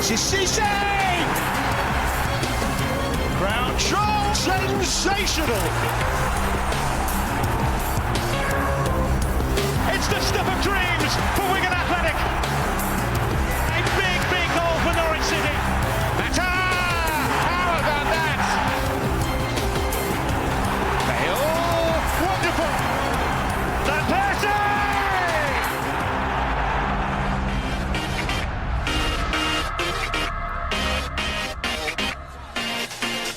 Francis Cisse! Ground control, sensational! It's the stuff of dreams for Wigan Athletic. A big goal for Norwich City. Mata! How about that? Bale, wonderful! Van Persie!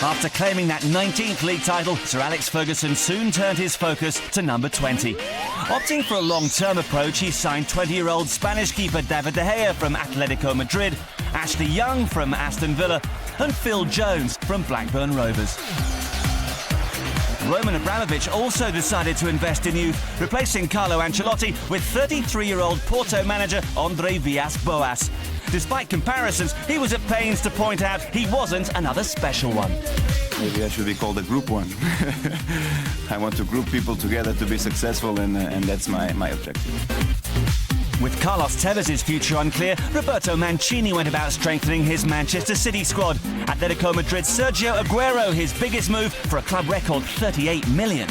After claiming that 19th league title, Sir Alex Ferguson soon turned his focus to number 20. Opting for a long-term approach, he signed 20-year-old Spanish keeper David De Gea from Atletico Madrid, Ashley Young from Aston Villa, and Phil Jones from Blackburn Rovers. Roman Abramovich also decided to invest in youth, replacing Carlo Ancelotti with 33-year-old Porto manager Andre Villas-Boas. Despite comparisons, he was at pains to point out he wasn't another special one. Maybe I should be called a group one. I want to group people together to be successful, and that's my objective. With Carlos Tevez's future unclear, Roberto Mancini went about strengthening his Manchester City squad. Atletico Madrid's Sergio Aguero, his biggest move for a club record $38 million.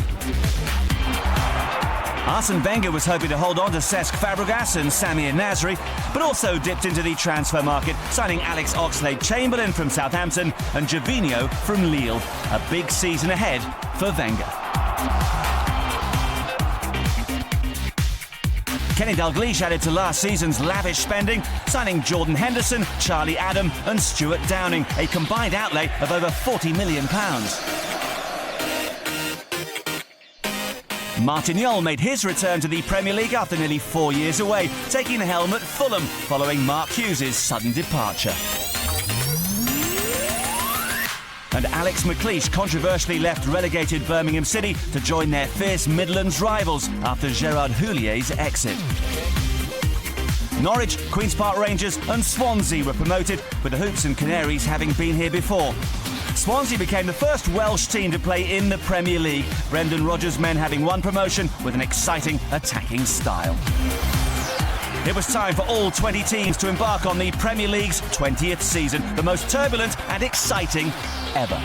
Arsene Wenger was hoping to hold on to Cesc Fabregas and Samir Nasri, but also dipped into the transfer market, signing Alex Oxlade-Chamberlain from Southampton and Gervinho from Lille. A big season ahead for Wenger. Kenny Dalglish added to last season's lavish spending, signing Jordan Henderson, Charlie Adam and Stuart Downing, a combined outlay of over £40 million. Martin Jol made his return to the Premier League after nearly 4 years away, taking the helm at Fulham following Mark Hughes' sudden departure. And Alex McLeish controversially left relegated Birmingham City to join their fierce Midlands rivals after Gerard Houlier's exit. Norwich, Queen's Park Rangers and Swansea were promoted, with the Hoops and Canaries having been here before. Swansea became the first Welsh team to play in the Premier League, Brendan Rodgers' men having won promotion with an exciting attacking style. It was time for all 20 teams to embark on the Premier League's 20th season, the most turbulent and exciting ever.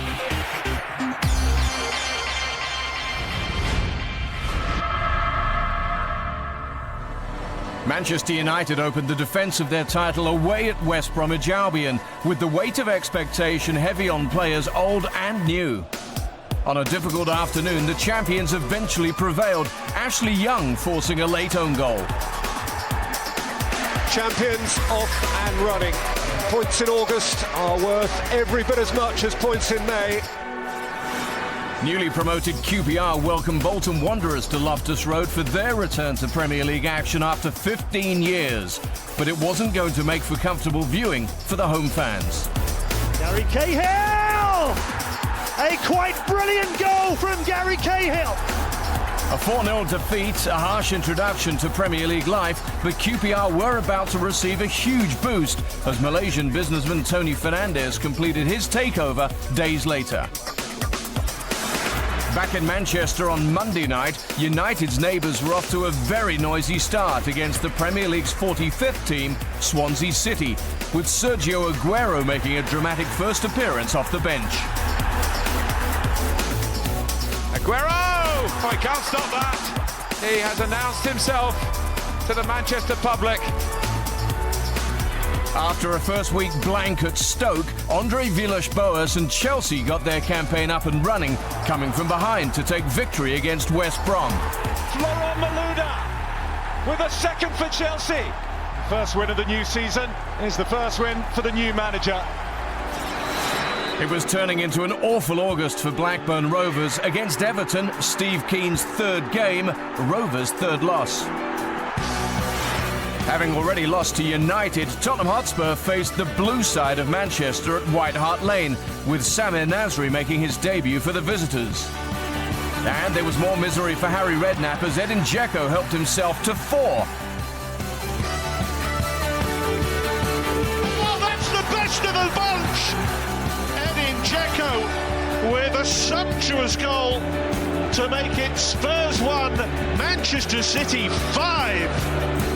Manchester United opened the defence of their title away at West Bromwich Albion, with the weight of expectation heavy on players old and new. On a difficult afternoon, the champions eventually prevailed, Ashley Young forcing a late own goal. Champions off and running. Points in August are worth every bit as much as points in May. Newly promoted QPR welcomed Bolton Wanderers to Loftus Road for their return to Premier League action after 15 years. But it wasn't going to make for comfortable viewing for the home fans. Gary Cahill! A quite brilliant goal from Gary Cahill! A 4-0 defeat, a harsh introduction to Premier League life, but QPR were about to receive a huge boost as Malaysian businessman Tony Fernandes completed his takeover days later. Back in Manchester on Monday night, United's neighbours were off to a very noisy start against the Premier League's 45th team, Swansea City, with Sergio Aguero making a dramatic first appearance off the bench. Aguero! Oh, he can't stop that. He has announced himself to the Manchester public. After a first week blank at Stoke, Andre Villas-Boas and Chelsea got their campaign up and running, coming from behind to take victory against West Brom. Florent Malouda with a second for Chelsea. First win of the new season is the first win for the new manager. It was turning into an awful August for Blackburn Rovers against Everton, Steve Kean's third game, Rovers' third loss. Having already lost to United, Tottenham Hotspur faced the blue side of Manchester at White Hart Lane, with Samir Nasri making his debut for the visitors. And there was more misery for Harry Redknapp as Edin Dzeko helped himself to 4. Well, that's the best of the bunch! Edin Dzeko with a sumptuous goal to make it Spurs 1, Manchester City 5.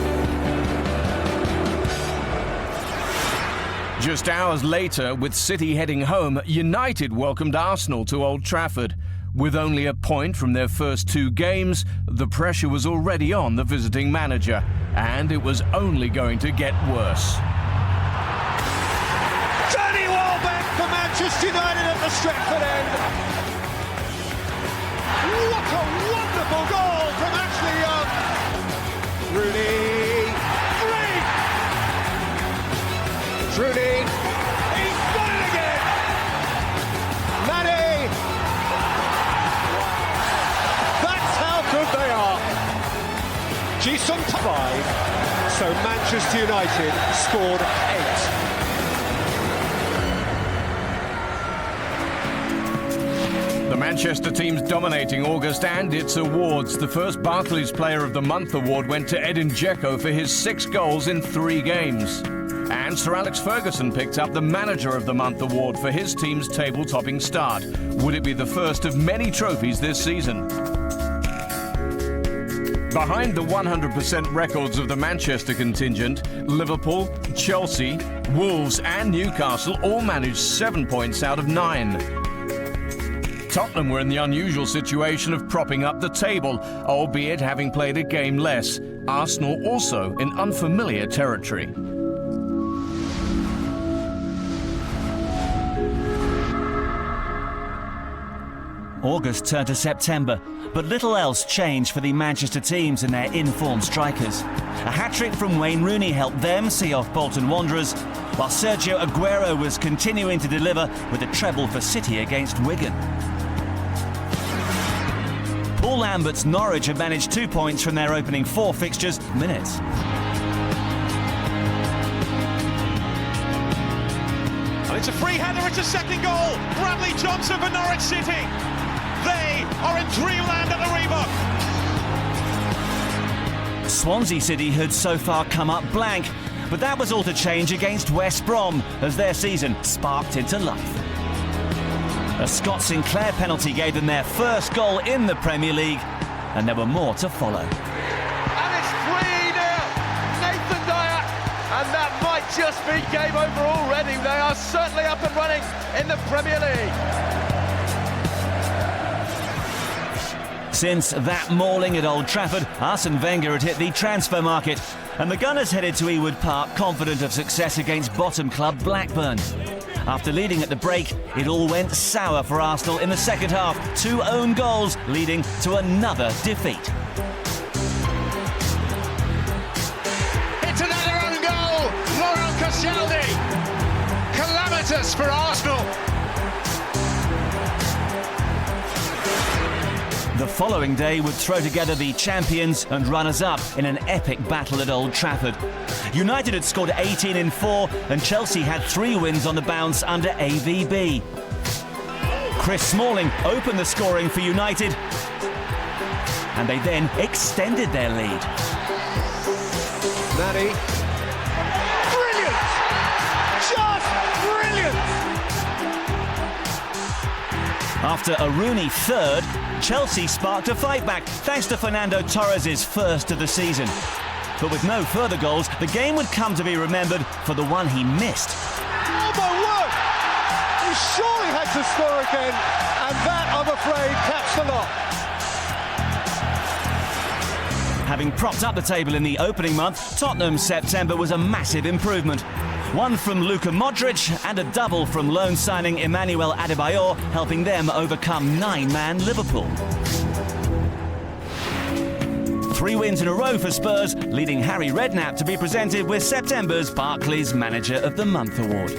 Just hours later, with City heading home, United welcomed Arsenal to Old Trafford. With only a point from their first 2 games, the pressure was already on the visiting manager, and it was only going to get worse. Danny Welbeck for Manchester United at the Stretford end. What a wonderful goal from Ashley Young. Rooney, 3. Rooney, he's done it again. Maddie. That's how good they are. Jason 5. So Manchester United scored 8. The Manchester team's dominating August and its awards. The first Barclays Player of the Month award went to Edin Dzeko for his 6 goals in 3 games. And Sir Alex Ferguson picked up the Manager of the Month award for his team's table-topping start. Would it be the first of many trophies this season? Behind the 100% records of the Manchester contingent, Liverpool, Chelsea, Wolves and Newcastle all managed 7 points out of 9. Tottenham were in the unusual situation of propping up the table, albeit having played a game less. Arsenal also in unfamiliar territory. August turned to September, but little else changed for the Manchester teams and their in-form strikers. A hat-trick from Wayne Rooney helped them see off Bolton Wanderers, while Sergio Aguero was continuing to deliver with a treble for City against Wigan. Paul Lambert's Norwich have managed 2 points from their opening 4 fixtures minutes. And it's a free header, it's a second goal. Bradley Johnson for Norwich City. They are in dreamland at the Reebok. Swansea City had so far come up blank, but that was all to change against West Brom as their season sparked into life. A Scott Sinclair penalty gave them their first goal in the Premier League, and there were more to follow. And it's 3-0, Nathan Dyer, and that might just be game over already. They are certainly up and running in the Premier League. Since that mauling at Old Trafford, Arsene Wenger had hit the transfer market, and the Gunners headed to Ewood Park confident of success against bottom club Blackburn. After leading at the break, it all went sour for Arsenal in the second half. 2 own goals leading to another defeat. It's another own goal. Laurent Koscielny. Calamitous for Arsenal. The following day would throw together the champions and runners-up in an epic battle at Old Trafford. United had scored 18 in 4 and Chelsea had 3 wins on the bounce under AVB. Chris Smalling opened the scoring for United, and they then extended their lead. Maddie. Brilliant! Just brilliant! After a Rooney third, Chelsea sparked a fight back thanks to Fernando Torres' first of the season. But with no further goals, the game would come to be remembered for the one he missed. Oh my word! He surely had to score again, and that, I'm afraid, caps the lot. Having propped up the table in the opening month, Tottenham's September was a massive improvement. 1 from Luka Modric and a double from loan signing Emmanuel Adebayor, helping them overcome 9-man Liverpool. 3 wins in a row for Spurs, leading Harry Redknapp to be presented with September's Barclays Manager of the Month award.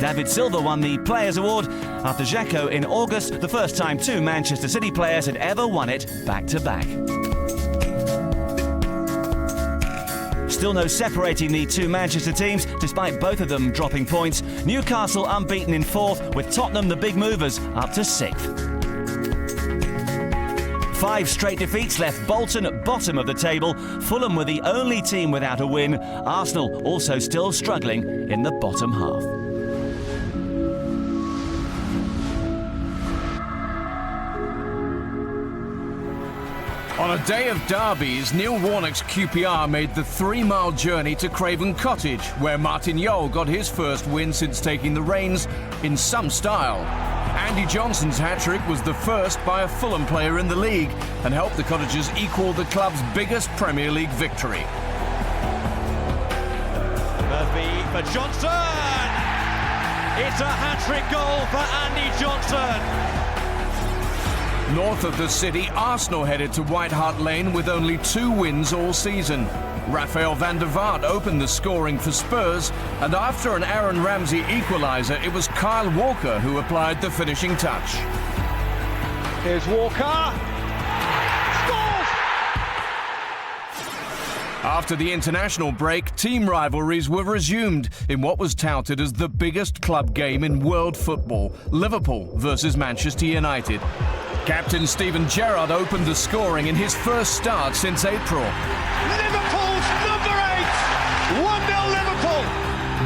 David Silva won the Players Award after Dzeko in August, the first time 2 Manchester City players had ever won it back-to-back. Still no separating the 2 Manchester teams, despite both of them dropping points. Newcastle unbeaten in 4th, with Tottenham the big movers up to 6th. 5 straight defeats left Bolton at bottom of the table. Fulham were the only team without a win. Arsenal also still struggling in the bottom half. On a day of derbies, Neil Warnock's QPR made the 3-mile journey to Craven Cottage, where Martin Jol got his first win since taking the reins in some style. Andy Johnson's hat-trick was the first by a Fulham player in the league and helped the Cottagers equal the club's biggest Premier League victory. Murphy for Johnson! It's a hat-trick goal for Andy Johnson! North of the city, Arsenal headed to White Hart Lane with only 2 wins all season. Rafael van der Vaart opened the scoring for Spurs, and after an Aaron Ramsey equaliser, it was Kyle Walker who applied the finishing touch. Here's Walker. Scores! After the international break, team rivalries were resumed in what was touted as the biggest club game in world football, Liverpool versus Manchester United. Captain Steven Gerrard opened the scoring in his first start since April. Liverpool's number 8! 1-0 Liverpool!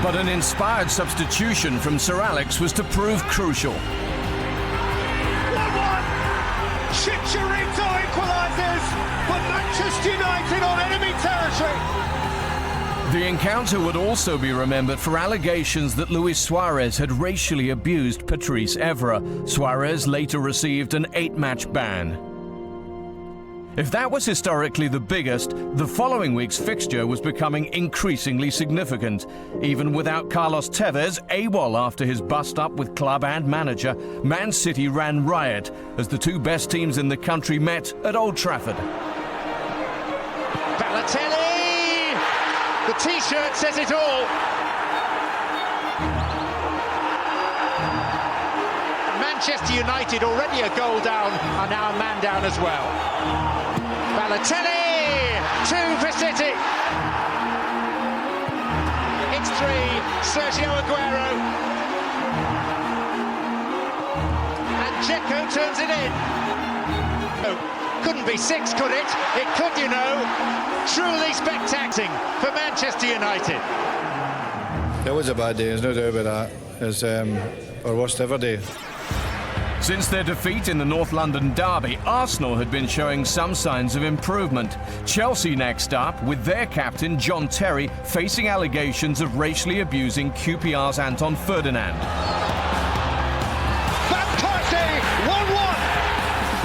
But an inspired substitution from Sir Alex was to prove crucial. 1-1! Chicharito equalises, but Manchester United on enemy territory. The encounter would also be remembered for allegations that Luis Suarez had racially abused Patrice Evra. Suarez later received an 8-match ban. If that was historically the biggest, the following week's fixture was becoming increasingly significant. Even without Carlos Tevez, AWOL after his bust-up with club and manager, Man City ran riot as the 2 best teams in the country met at Old Trafford. Balotelli! The T-shirt says it all. Manchester United, already a goal down, are now a man down as well. Balotelli! 2 for City. It's 3, Sergio Aguero. And Dzeko turns it in. Oh. Couldn't be 6, could it? It could, you know. Truly spectacular for Manchester United. It was a bad day, there's no doubt about that. It's our worst ever day. Since their defeat in the North London derby, Arsenal had been showing some signs of improvement. Chelsea next up, with their captain John Terry facing allegations of racially abusing QPR's Anton Ferdinand.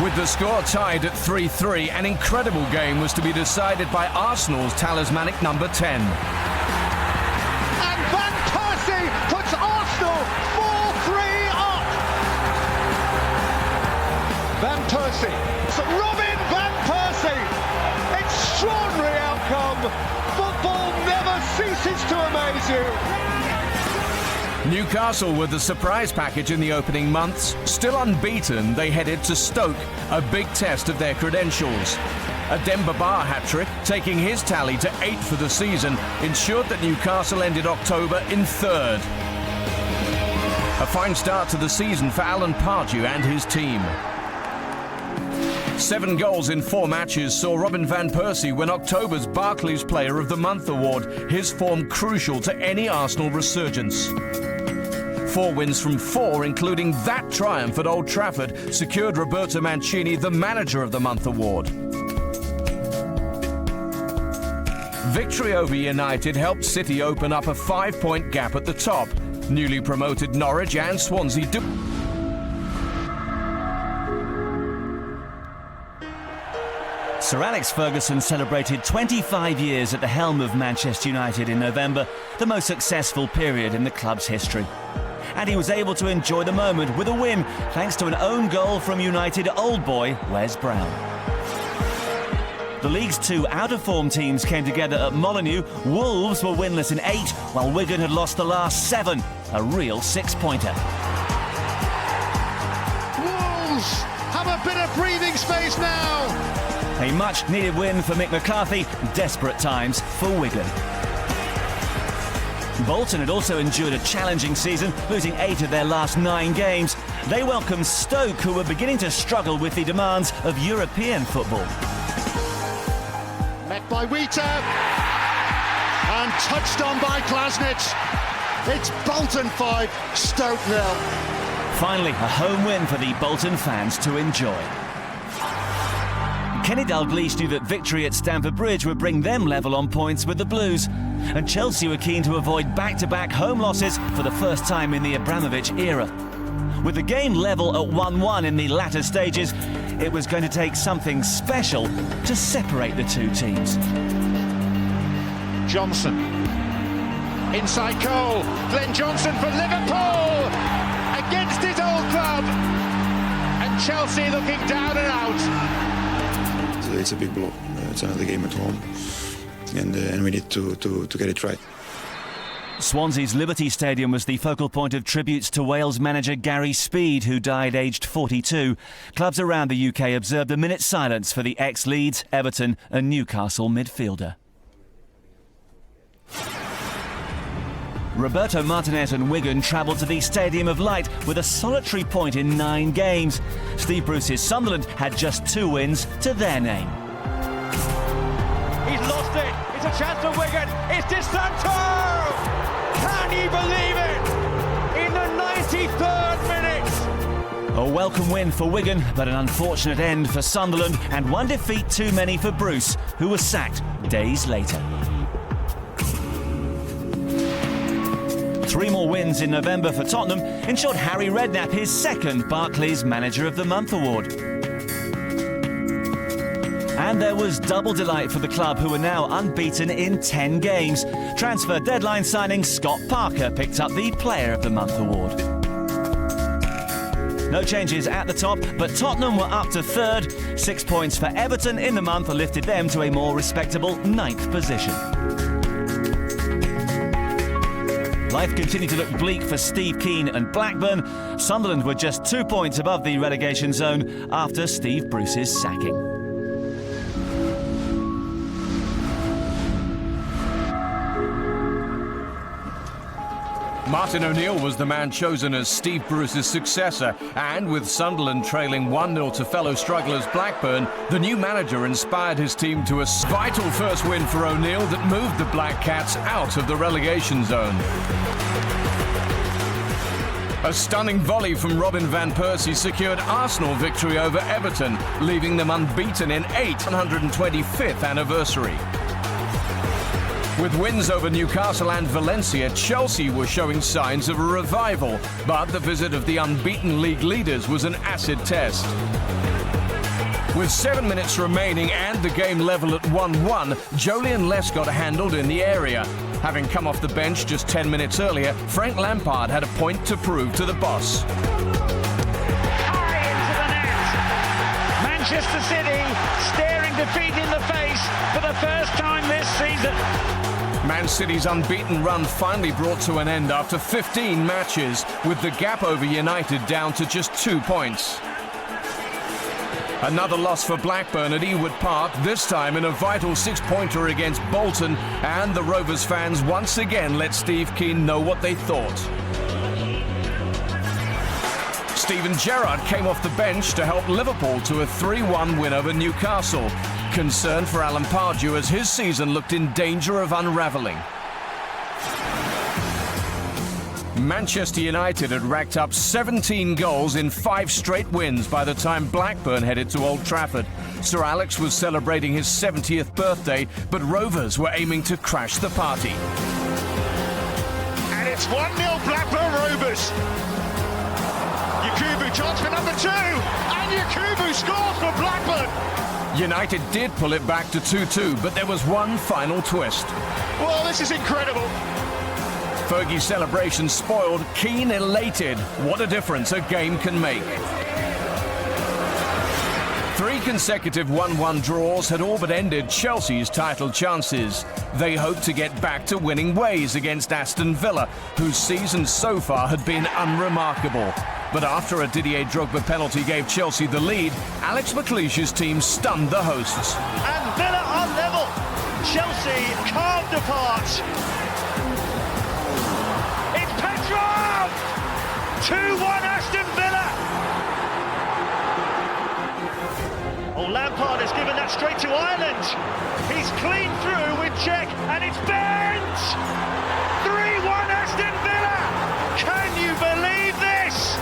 With the score tied at 3-3, an incredible game was to be decided by Arsenal's talismanic number 10. And Van Persie puts Arsenal 4-3 up. Van Persie. So Robin Van Persie. Extraordinary outcome. Football never ceases to amaze you. Newcastle were the surprise package in the opening months. Still unbeaten, they headed to Stoke, a big test of their credentials. A Demba Ba hat-trick, taking his tally to 8 for the season, ensured that Newcastle ended October in 3rd. A fine start to the season for Alan Pardew and his team. 7 goals in 4 matches saw Robin Van Persie win October's Barclays Player of the Month award, his form crucial to any Arsenal resurgence. 4 wins from 4, including that triumph at Old Trafford, secured Roberto Mancini the Manager of the Month award. Victory over United helped City open up a 5-point gap at the top. Newly promoted Norwich and Swansea Sir Alex Ferguson celebrated 25 years at the helm of Manchester United in November, the most successful period in the club's history. And he was able to enjoy the moment with a win thanks to an own goal from United old boy Wes Brown. The league's 2 out-of-form teams came together at Molineux. Wolves were winless in 8, while Wigan had lost the last 7. A real 6-pointer. Wolves have a bit of breathing space now. A much-needed win for Mick McCarthy. Desperate times for Wigan. Bolton had also endured a challenging season, losing 8 of their last 9 games. They welcomed Stoke, who were beginning to struggle with the demands of European football. Met by Wheater and touched on by Glasnich. It's Bolton 5, Stoke 0. Finally, a home win for the Bolton fans to enjoy. Kenny Dalglish knew that victory at Stamford Bridge would bring them level on points with the Blues. And Chelsea were keen to avoid back-to-back home losses for the first time in the Abramovich era. With the game level at 1-1 in the latter stages, it was going to take something special to separate the two teams. Johnson. Inside goal. Glenn Johnson for Liverpool. Against his old club. And Chelsea looking down and out. It's a big blow. It's another game at home. And we need to get it right. Swansea's Liberty Stadium was the focal point of tributes to Wales manager Gary Speed, who died aged 42. Clubs around the UK observed a minute's silence for the ex-Leeds, Everton and Newcastle midfielder. Roberto Martinez and Wigan travelled to the Stadium of Light with a solitary point in 9 games. Steve Bruce's Sunderland had just 2 wins to their name. He's lost it. It's a chance for Wigan. It's Di Santo! Can you believe it? In the 93rd minute. A welcome win for Wigan, but an unfortunate end for Sunderland, and one defeat too many for Bruce, who was sacked days later. 3 more wins in November for Tottenham ensured Harry Redknapp his 2nd Barclays Manager of the Month award. And there was double delight for the club, who are now unbeaten in 10 games. Transfer deadline signing Scott Parker picked up the Player of the Month award. No changes at the top, but Tottenham were up to 3rd. 6 points for Everton in the month lifted them to a more respectable 9th position. Life continued to look bleak for Steve Keane and Blackburn. Sunderland were just 2 points above the relegation zone after Steve Bruce's sacking. Martin O'Neill was the man chosen as Steve Bruce's successor, and with Sunderland trailing 1-0 to fellow strugglers Blackburn, the new manager inspired his team to a vital first win for O'Neill that moved the Black Cats out of the relegation zone. A stunning volley from Robin van Persie secured Arsenal victory over Everton, leaving them unbeaten in 125th anniversary. With wins over Newcastle and Valencia, Chelsea were showing signs of a revival, but the visit of the unbeaten league leaders was an acid test. With 7 minutes remaining and the game level at 1-1, Jolyon Lescott handled in the area. Having come off the bench just 10 minutes earlier, Frank Lampard had a point to prove to the boss. High into the net. Manchester City staring defeat in the face for the first time this season. Man City's unbeaten run finally brought to an end after 15 matches, with the gap over United down to just 2 points. Another loss for Blackburn at Ewood Park, this time in a vital 6-pointer against Bolton, and the Rovers fans once again let Steve Keane know what they thought. Steven Gerrard came off the bench to help Liverpool to a 3-1 win over Newcastle. Concern for Alan Pardew as his season looked in danger of unravelling. Manchester United had racked up 17 goals in 5 straight wins by the time Blackburn headed to Old Trafford. Sir Alex was celebrating his 70th birthday, but Rovers were aiming to crash the party. And it's 1-0 Blackburn Rovers. Yakubu chance for number 2, and Yakubu scores for Blackburn. United did pull it back to 2-2, but there was one final twist. Well, this is incredible. Fergie's celebration spoiled, Keane elated. What a difference a game can make. 3 consecutive 1-1 draws had all but ended Chelsea's title chances. They hoped to get back to winning ways against Aston Villa, whose season so far had been unremarkable. But after a Didier Drogba penalty gave Chelsea the lead, Alex McLeish's team stunned the hosts. And Villa are level. Chelsea carved apart. It's Petrov! 2-1 Aston Villa. Oh, Lampard has given that straight to Ireland. He's clean through with Czech, and it's bent! 3-1 Aston Villa! Can you believe this?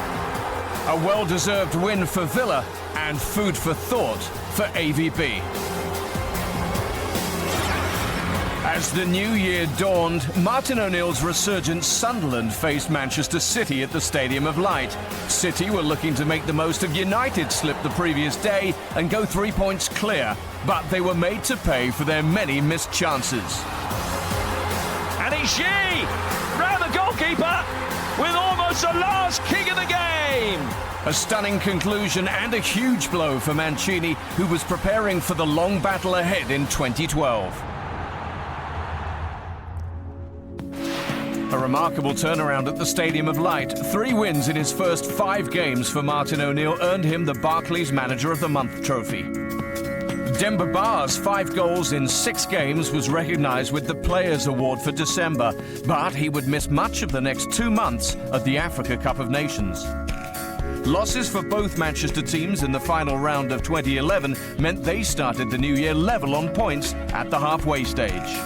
A well-deserved win for Villa and food for thought for AVB. As the new year dawned, Martin O'Neill's resurgent Sunderland faced Manchester City at the Stadium of Light. City were looking to make the most of United's slip the previous day and go 3 points clear, but they were made to pay for their many missed chances. And it's Xi round the goalkeeper with almost the last kick of the game. A stunning conclusion and a huge blow for Mancini, who was preparing for the long battle ahead in 2012. A remarkable turnaround at the Stadium of Light. 3 wins in his first 5 games for Martin O'Neill earned him the Barclays Manager of the Month trophy. Demba Ba's 5 goals in 6 games was recognised with the Players' Award for December, but he would miss much of the next 2 months of the Africa Cup of Nations. Losses for both Manchester teams in the final round of 2011 meant they started the new year level on points at the halfway stage.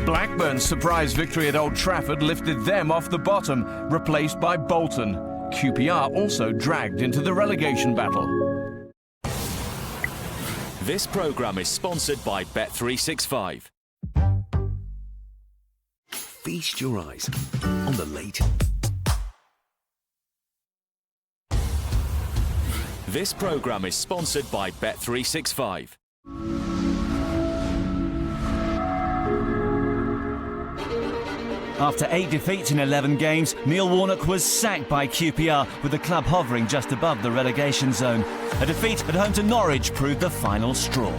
Blackburn's surprise victory at Old Trafford lifted them off the bottom, replaced by Bolton. QPR also dragged into the relegation battle. This programme is sponsored by Bet365. Feast your eyes on the late. This programme is sponsored by Bet365. After 8 defeats in 11 games, Neil Warnock was sacked by QPR, with the club hovering just above the relegation zone. A defeat at home to Norwich proved the final straw.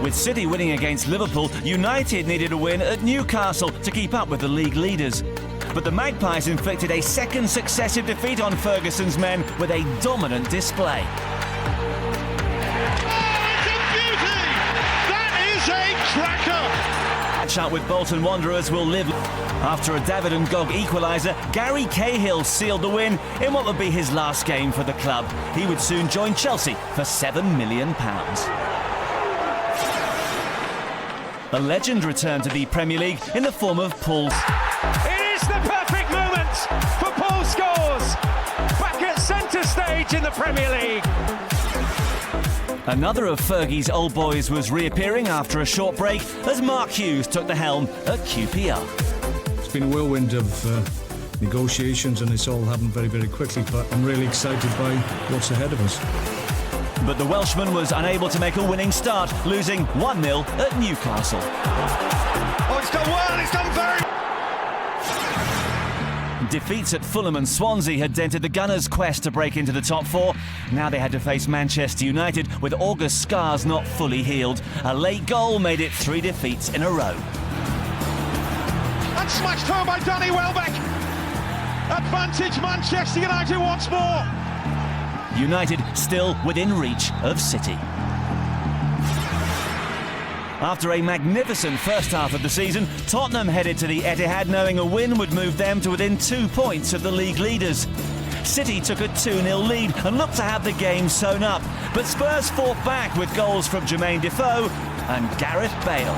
With City winning against Liverpool, United needed a win at Newcastle to keep up with the league leaders. But the Magpies inflicted a second successive defeat on Ferguson's men with a dominant display. Up with Bolton Wanderers will live. After a David and Gog equaliser, Gary Cahill sealed the win in what would be his last game for the club. He would soon join Chelsea for £7 million. A legend returned to the Premier League in the form of Paul. It is the perfect moment for Paul Scholes, back at centre stage in the Premier League. Another of Fergie's old boys was reappearing after a short break as Mark Hughes took the helm at QPR. It's been a whirlwind of negotiations and it's all happened very, very quickly, but I'm really excited by what's ahead of us. But the Welshman was unable to make a winning start, losing 1-0 at Newcastle. Oh, it's done well, it's done very... Defeats at Fulham and Swansea had dented the Gunners' quest to break into the top 4. Now they had to face Manchester United with August scars not fully healed. A late goal made it 3 defeats in a row. And smashed home by Danny Welbeck. Advantage Manchester United once more. United still within reach of City. After a magnificent first half of the season, Tottenham headed to the Etihad knowing a win would move them to within 2 points of the league leaders. City took a 2-0 lead and looked to have the game sewn up, but Spurs fought back with goals from Jermaine Defoe and Gareth Bale.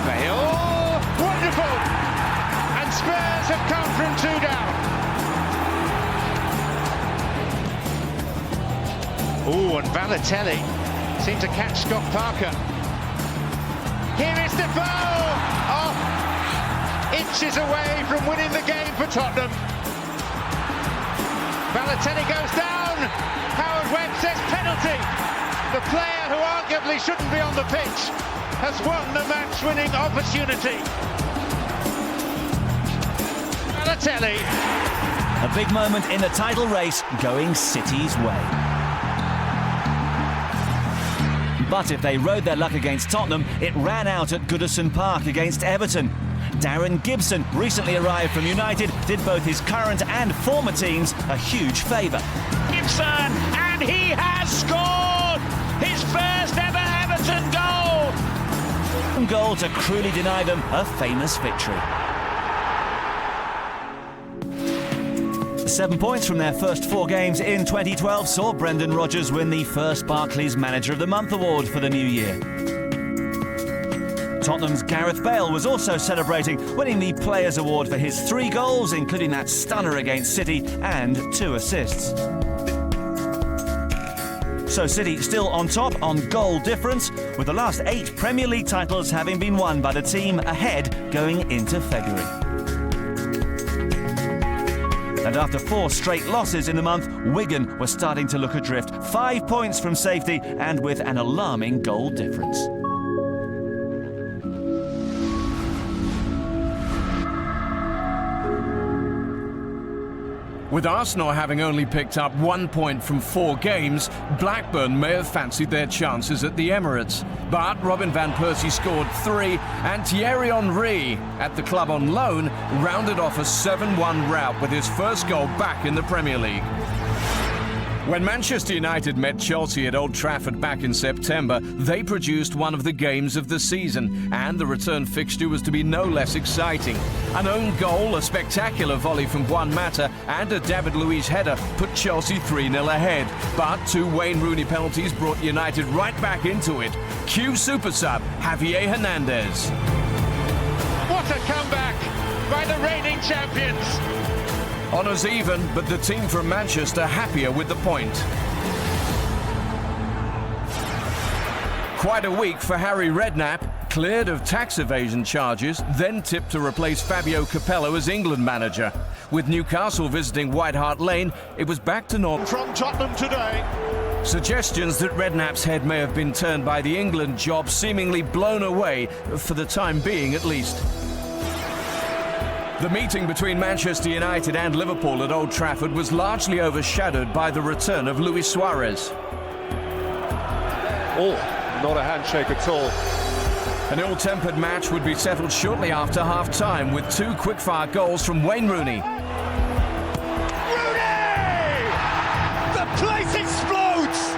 Bale, wonderful! And Spurs have come from 2 down. Oh, and Balotelli seemed to catch Scott Parker. Here is Defoe! Oh, inches away from winning the game for Tottenham. Balotelli goes down. Howard Webb says penalty. The player who arguably shouldn't be on the pitch has won the match-winning opportunity. Balotelli. A big moment in the title race going City's way. But if they rode their luck against Tottenham, it ran out at Goodison Park against Everton. Darren Gibson, recently arrived from United, did both his current and former teams a huge favour. Gibson, and he has scored his first ever Everton goal. One goal to cruelly deny them a famous victory. 7 points from their first 4 games in 2012 saw Brendan Rodgers win the first Barclays Manager of the Month award for the new year. Tottenham's Gareth Bale was also celebrating, winning the Players' Award for his 3 goals, including that stunner against City and 2 assists. So City still on top on goal difference, with the last 8 Premier League titles having been won by the team ahead going into February. And after 4 straight losses in the month, Wigan were starting to look adrift. 5 points from safety and with an alarming goal difference. With Arsenal having only picked up 1 point from 4 games, Blackburn may have fancied their chances at the Emirates. But Robin van Persie scored 3, and Thierry Henry, at the club on loan, rounded off a 7-1 rout with his first goal back in the Premier League. When Manchester United met Chelsea at Old Trafford back in September, they produced one of the games of the season, and the return fixture was to be no less exciting. An own goal, a spectacular volley from Juan Mata, and a David Luiz header put Chelsea 3-0 ahead. But 2 Wayne Rooney penalties brought United right back into it. Cue super sub Javier Hernandez. What a comeback by the reigning champions! Honours even, but the team from Manchester happier with the point. Quite a week for Harry Redknapp, cleared of tax evasion charges, then tipped to replace Fabio Capello as England manager. With Newcastle visiting White Hart Lane, it was back to normal. From Tottenham today. Suggestions that Redknapp's head may have been turned by the England job seemingly blown away, for the time being at least. The meeting between Manchester United and Liverpool at Old Trafford was largely overshadowed by the return of Luis Suarez. Oh, not a handshake at all. An ill-tempered match would be settled shortly after half-time with 2 quick-fire goals from Wayne Rooney. Rooney! The place explodes!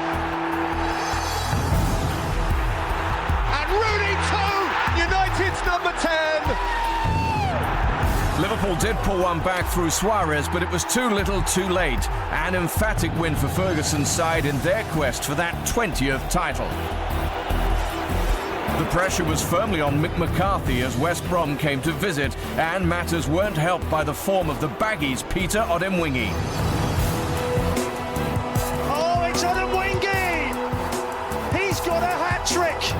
And Rooney too! United's number 10! Liverpool did pull one back through Suarez, but it was too little too late. An emphatic win for Ferguson's side in their quest for that 20th title. The pressure was firmly on Mick McCarthy as West Brom came to visit, and matters weren't helped by the form of the Baggies' Peter Odemwingie. Oh, it's Odemwingie! He's got a hat-trick!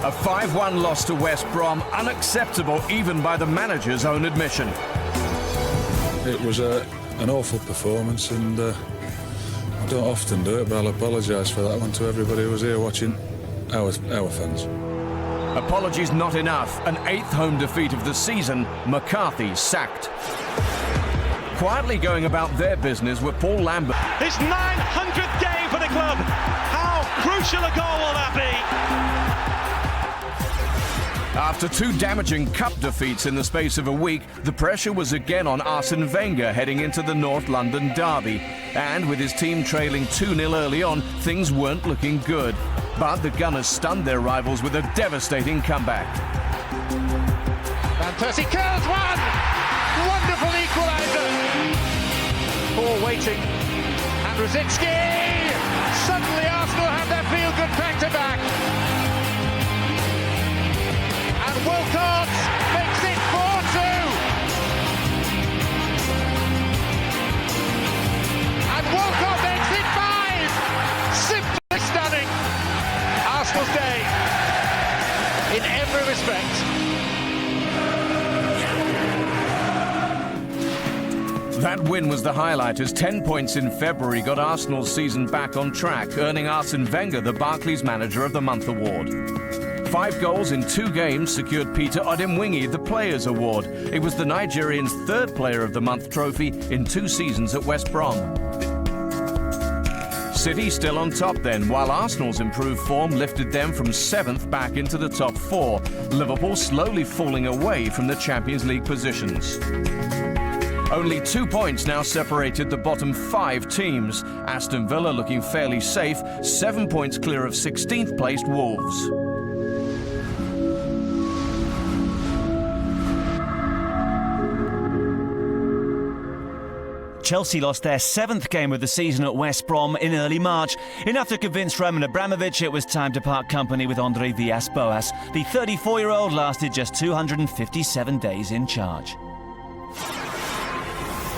A 5-1 loss to West Brom, unacceptable even by the manager's own admission. It was an awful performance, and I don't often do it, but I'll apologise for that one to everybody who was here watching, our fans. Apologies not enough. An 8th home defeat of the season, McCarthy sacked. Quietly going about their business were Paul Lambert. His 900th game for the club. How crucial a goal will that be? After 2 damaging cup defeats in the space of a week, the pressure was again on Arsene Wenger heading into the North London derby. And with his team trailing 2-0 early on, things weren't looking good. But the Gunners stunned their rivals with a devastating comeback. Van Persie curls one! Wonderful equaliser! Paul waiting. And Rosicky! Suddenly Arsenal have their feel-good back-to-back. And Wilcox makes it 4-2! And Wilcox makes it 5! Simply stunning! Arsenal's day in every respect. That win was the highlight, as 10 points in February got Arsenal's season back on track, earning Arsene Wenger the Barclays Manager of the Month award. 5 goals in 2 games secured Peter Odemwingie the Players' Award. It was the Nigerian's 3rd Player of the Month trophy in 2 seasons at West Brom. City still on top then, while Arsenal's improved form lifted them from 7th back into the top 4. Liverpool slowly falling away from the Champions League positions. Only 2 points now separated the bottom 5 teams. Aston Villa looking fairly safe, 7 points clear of 16th placed Wolves. Chelsea lost their 7th game of the season at West Brom in early March, enough to convince Roman Abramovich it was time to part company with Andre Villas-Boas. The 34-year-old lasted just 257 days in charge.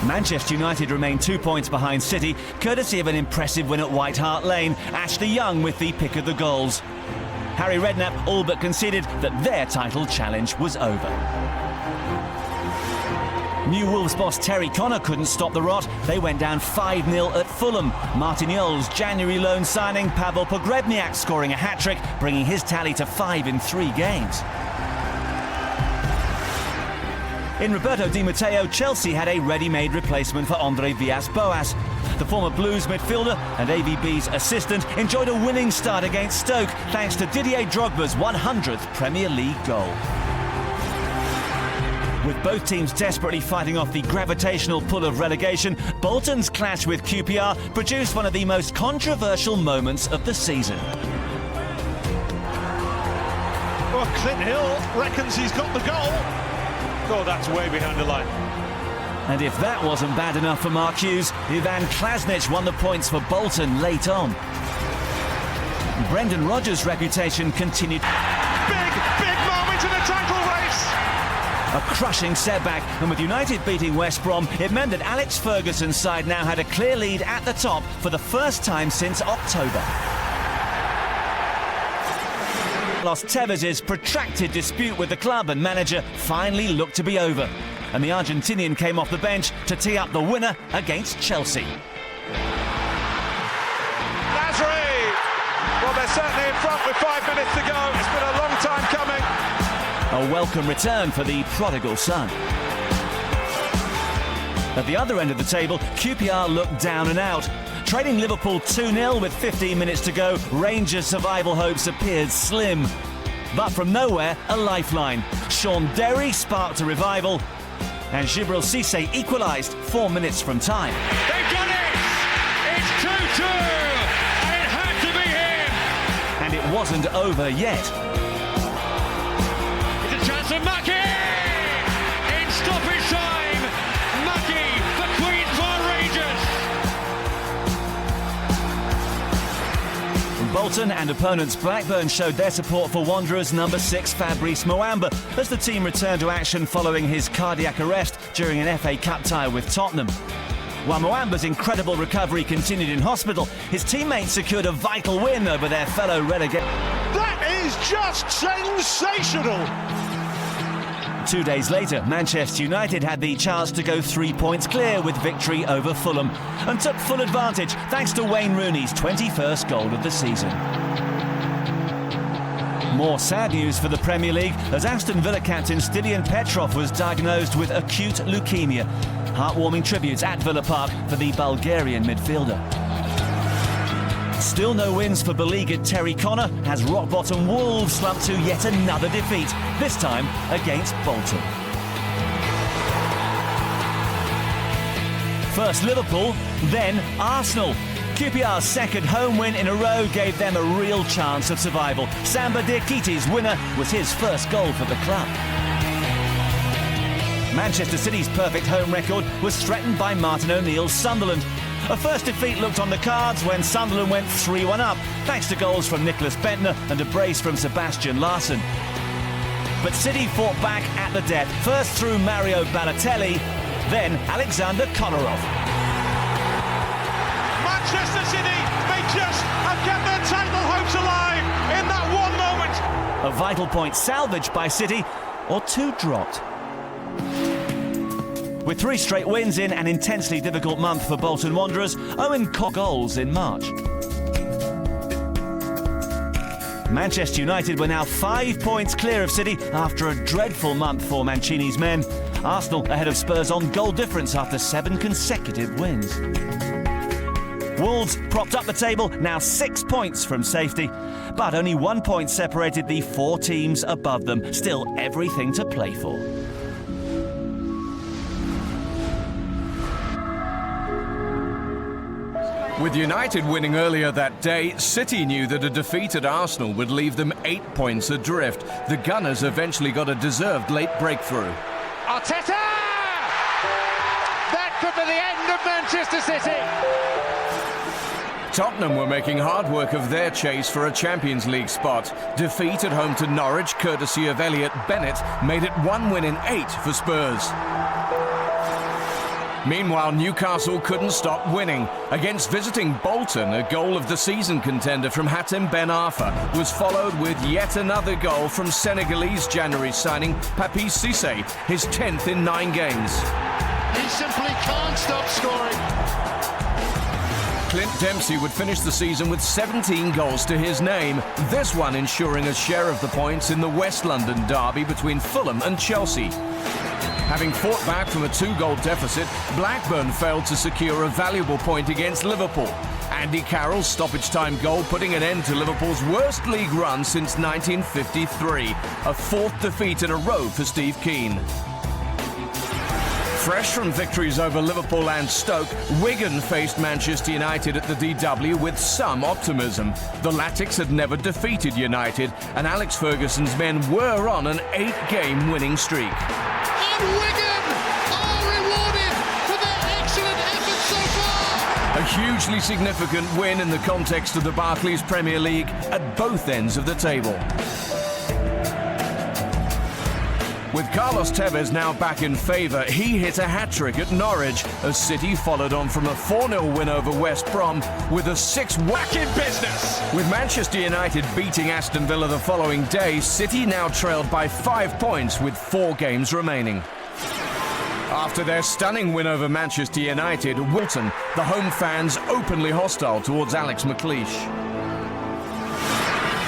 Manchester United remain 2 points behind City, courtesy of an impressive win at White Hart Lane. Ashley Young with the pick of the goals. Harry Redknapp all but conceded that their title challenge was over. New Wolves boss Terry Connor couldn't stop the rot. They went down 5-0 at Fulham. Martin Jol's January loan signing Pavel Pogrebniak scoring a hat-trick, bringing his tally to 5 in 3 games. In Roberto Di Matteo, Chelsea had a ready-made replacement for Andre Villas-Boas. The former Blues midfielder and AVB's assistant enjoyed a winning start against Stoke thanks to Didier Drogba's 100th Premier League goal. With both teams desperately fighting off the gravitational pull of relegation, Bolton's clash with QPR produced one of the most controversial moments of the season. Well, Clint Hill reckons he's got the goal. Oh, that's way behind the line. And if that wasn't bad enough for Mark Hughes, Ivan Klasnic won the points for Bolton late on. Brendan Rodgers' reputation continued. Big moment in the title race. A crushing setback, and with United beating West Brom, it meant that Alex Ferguson's side now had a clear lead at the top for the first time since October. Los Tevez's protracted dispute with the club and manager finally looked to be over, and the Argentinian came off the bench to tee up the winner against Chelsea. Nasri! Well, they're certainly in front with 5 minutes to go. It's been a long time coming. A welcome return for the prodigal son. At the other end of the table, QPR looked down and out. Trailing Liverpool 2-0 with 15 minutes to go, Rangers' survival hopes appeared slim. But from nowhere, a lifeline. Sean Derry sparked a revival, and Djibril Cissé equalised 4 minutes from time. They've done it! It's 2-2! And it had to be him! And it wasn't over yet. It's a chance for Mackie! In stoppage time! Mackie, the Queen's Park Rangers! Bolton and opponents Blackburn showed their support for Wanderers number 6 Fabrice Muamba as the team returned to action following his cardiac arrest during an FA Cup tie with Tottenham. While Muamba's incredible recovery continued in hospital, his teammates secured a vital win over their fellow relegated. That is just sensational! 2 days later, Manchester United had the chance to go 3 points clear with victory over Fulham and took full advantage thanks to Wayne Rooney's 21st goal of the season. More sad news for the Premier League as Aston Villa captain Stilian Petrov was diagnosed with acute leukemia. Heartwarming tributes at Villa Park for the Bulgarian midfielder. Still no wins for beleaguered Terry Connor as rock-bottom Wolves slumped to yet another defeat, this time against Bolton. First Liverpool, then Arsenal. QPR's second home win in a row gave them a real chance of survival. Samba Diakite's winner was his first goal for the club. Manchester City's perfect home record was threatened by Martin O'Neill's Sunderland. A first defeat looked on the cards when Sunderland went 3-1 up, thanks to goals from Nicholas Bentner and a brace from Sebastian Larsson. But City fought back at the death, first through Mario Balotelli, then Alexander Kolarov. Manchester City may just have kept their title hopes alive in that one moment. A vital point salvaged by City, or 2 dropped. With 3 straight wins in an intensely difficult month for Bolton Wanderers, Owen caught goals in March. Manchester United were now 5 points clear of City after a dreadful month for Mancini's men. Arsenal ahead of Spurs on goal difference after 7 consecutive wins. Wolves propped up the table, now 6 points from safety, but only 1 point separated the 4 teams above them. Still everything to play for. With United winning earlier that day, City knew that a defeat at Arsenal would leave them 8 points adrift. The Gunners eventually got a deserved late breakthrough. Arteta! That could for the end of Manchester City. Tottenham were making hard work of their chase for a Champions League spot. Defeat at home to Norwich, courtesy of Elliot Bennett, made it 1 win in 8 for Spurs. Meanwhile, Newcastle couldn't stop winning. Against visiting Bolton, a goal of the season contender from Hatem Ben Arfa was followed with yet another goal from Senegalese January signing Papi Cissé, his 10th in 9 games. He simply can't stop scoring. Clint Dempsey would finish the season with 17 goals to his name, this one ensuring a share of the points in the West London derby between Fulham and Chelsea. Having fought back from a 2-goal deficit, Blackburn failed to secure a valuable point against Liverpool. Andy Carroll's stoppage-time goal putting an end to Liverpool's worst league run since 1953, a 4th defeat in a row for Steve Keane. Fresh from victories over Liverpool and Stoke, Wigan faced Manchester United at the DW with some optimism. The Latics had never defeated United, and Alex Ferguson's men were on an 8-game winning streak. And Wigan are rewarded for their excellent efforts so far. A hugely significant win in the context of the Barclays Premier League at both ends of the table. With Carlos Tevez now back in favour, he hit a hat-trick at Norwich as City followed on from a 4-0 win over West Brom with a 6-1 Back in business. With Manchester United beating Aston Villa the following day, City now trailed by 5 points with 4 games remaining. After their stunning win over Manchester United, Wilton, the home fans openly hostile towards Alex McLeish.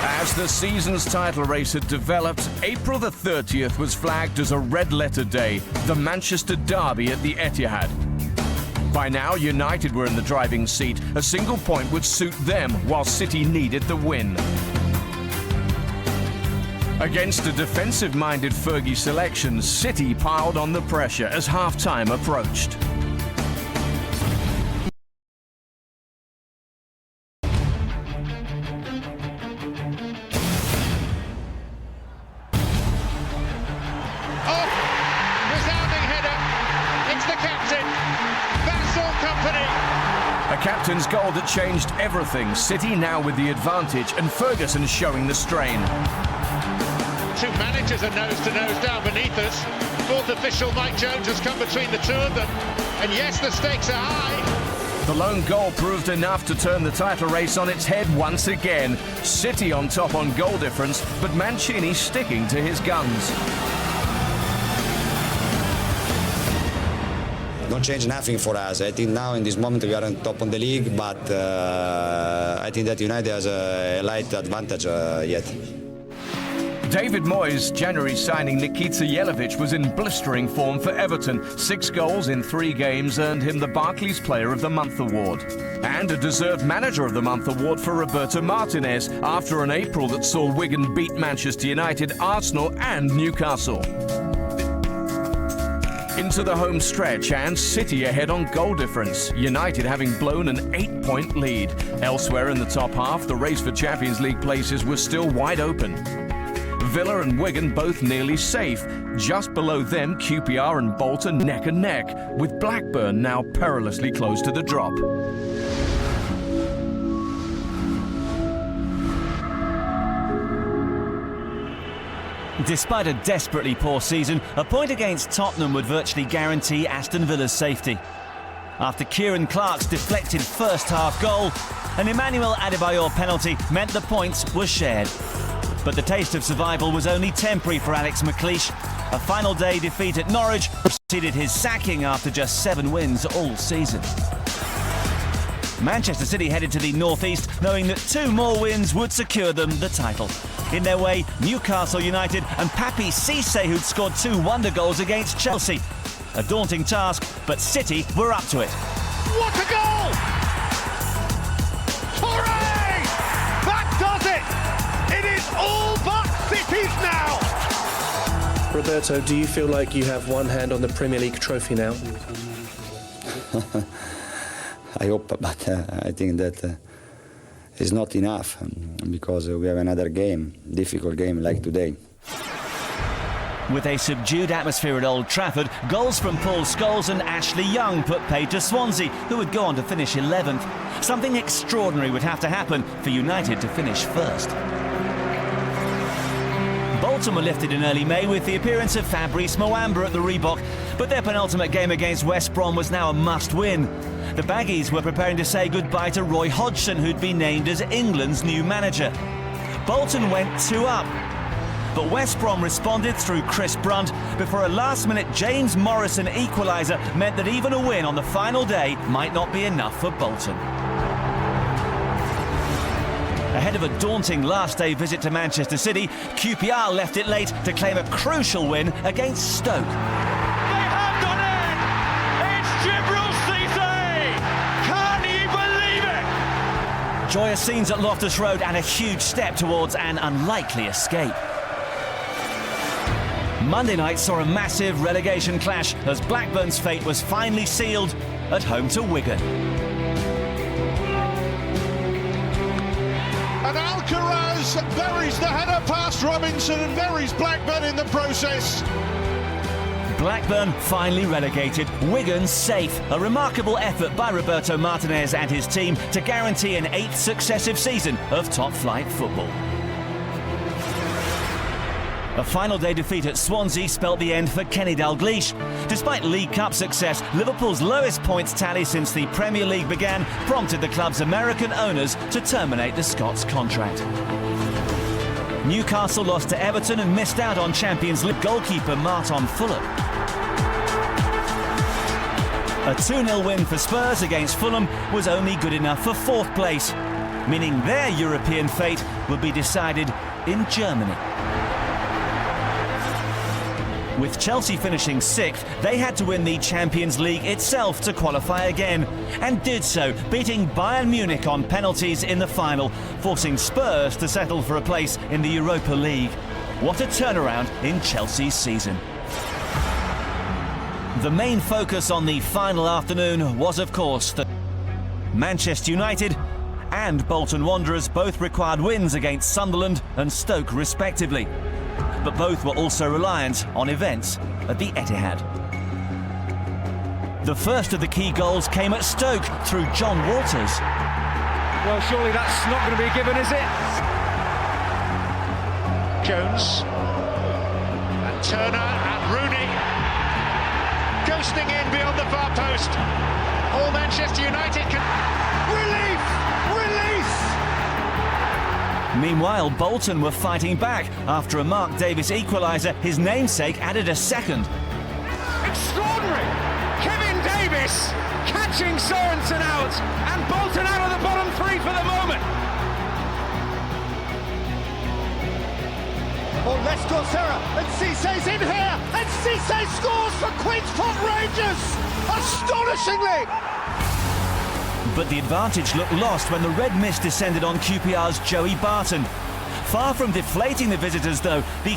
As the season's title race had developed, April the 30th was flagged as a red-letter day, the Manchester Derby at the Etihad. By now, United were in the driving seat. A single point would suit them, while City needed the win. Against a defensive-minded Fergie selection, City piled on the pressure as half-time approached. Captain's goal that changed everything. City now with the advantage, and Ferguson showing the strain. 2 managers are nose-to-nose down beneath us. 4th official Mike Jones has come between the 2 of them. And yes, the stakes are high. The lone goal proved enough to turn the title race on its head once again. City on top on goal difference, but Mancini sticking to his guns. Don't change nothing for us. I think now in this moment we are on top of the league, but I think that United has a light advantage yet. David Moyes' January signing Nikita Jelavic was in blistering form for Everton. 6 goals in 3 games earned him the Barclays Player of the Month award. And a deserved Manager of the Month award for Roberto Martinez after an April that saw Wigan beat Manchester United, Arsenal and Newcastle. Into the home stretch, and City ahead on goal difference, United having blown an 8-point lead. Elsewhere in the top half, the race for Champions League places was still wide open. Villa and Wigan both nearly safe. Just below them, QPR and Bolton neck and neck, with Blackburn now perilously close to the drop. Despite a desperately poor season, a point against Tottenham would virtually guarantee Aston Villa's safety. After Kieran Clark's deflected first-half goal, an Emmanuel Adebayor penalty meant the points were shared. But the taste of survival was only temporary for Alex McLeish. A final day defeat at Norwich preceded his sacking after just 7 wins all season. Manchester City headed to the northeast, knowing that 2 more wins would secure them the title. In their way, Newcastle United and Papi Cissé, who'd scored 2 wonder goals against Chelsea. A daunting task, but City were up to it. What a goal! Hooray! That does it! It is all but City's now! Roberto, do you feel like you have one hand on the Premier League trophy now? I hope, but I think that it's not enough because we have another game, difficult game like today. With a subdued atmosphere at Old Trafford, goals from Paul Scholes and Ashley Young put paid to Swansea, who would go on to finish 11th. Something extraordinary would have to happen for United to finish first. Bolton were lifted in early May with the appearance of Fabrice Muamba at the Reebok, but their penultimate game against West Brom was now a must-win. The Baggies were preparing to say goodbye to Roy Hodgson, who'd been named as England's new manager. Bolton went 2 up. But West Brom responded through Chris Brunt before a last-minute James Morrison equaliser meant that even a win on the final day might not be enough for Bolton. Ahead of a daunting last-day visit to Manchester City, QPR left it late to claim a crucial win against Stoke. They have done it! It's Jibril Cisse! Can you believe it? Joyous scenes at Loftus Road and a huge step towards an unlikely escape. Monday night saw a massive relegation clash as Blackburn's fate was finally sealed at home to Wigan. And Alcaraz buries the header past Robinson and buries Blackburn in the process. Blackburn finally relegated, Wigan safe. A remarkable effort by Roberto Martinez and his team to guarantee an 8th successive season of top-flight football. A final day defeat at Swansea spelt the end for Kenny Dalglish. Despite League Cup success, Liverpool's lowest points tally since the Premier League began prompted the club's American owners to terminate the Scots' contract. Newcastle lost to Everton and missed out on Champions League goalkeeper Martin Fulham. A 2-0 win for Spurs against Fulham was only good enough for 4th place, meaning their European fate would be decided in Germany. With Chelsea finishing 6th, they had to win the Champions League itself to qualify again, and did so, beating Bayern Munich on penalties in the final, forcing Spurs to settle for a place in the Europa League. What a turnaround in Chelsea's season. The main focus on the final afternoon was, of course, that Manchester United and Bolton Wanderers both required wins against Sunderland and Stoke respectively. But both were also reliant on events at the Etihad. The first of the key goals came at Stoke through John Walters. Well, surely that's not going to be a given, is it? Jones and Turner and Rooney ghosting in beyond the far post. All Manchester United can... Relief! Meanwhile, Bolton were fighting back after a Mark Davis equaliser. His namesake added a second. Extraordinary! Kevin Davis catching Sorensen out, and Bolton out of the bottom 3 for the moment. Oh, let's go, Sarah, and Cisse's in here, and Cisse scores for Queen's Park Rangers, astonishingly! But the advantage looked lost when the red mist descended on QPR's Joey Barton. Far from deflating the visitors, though, the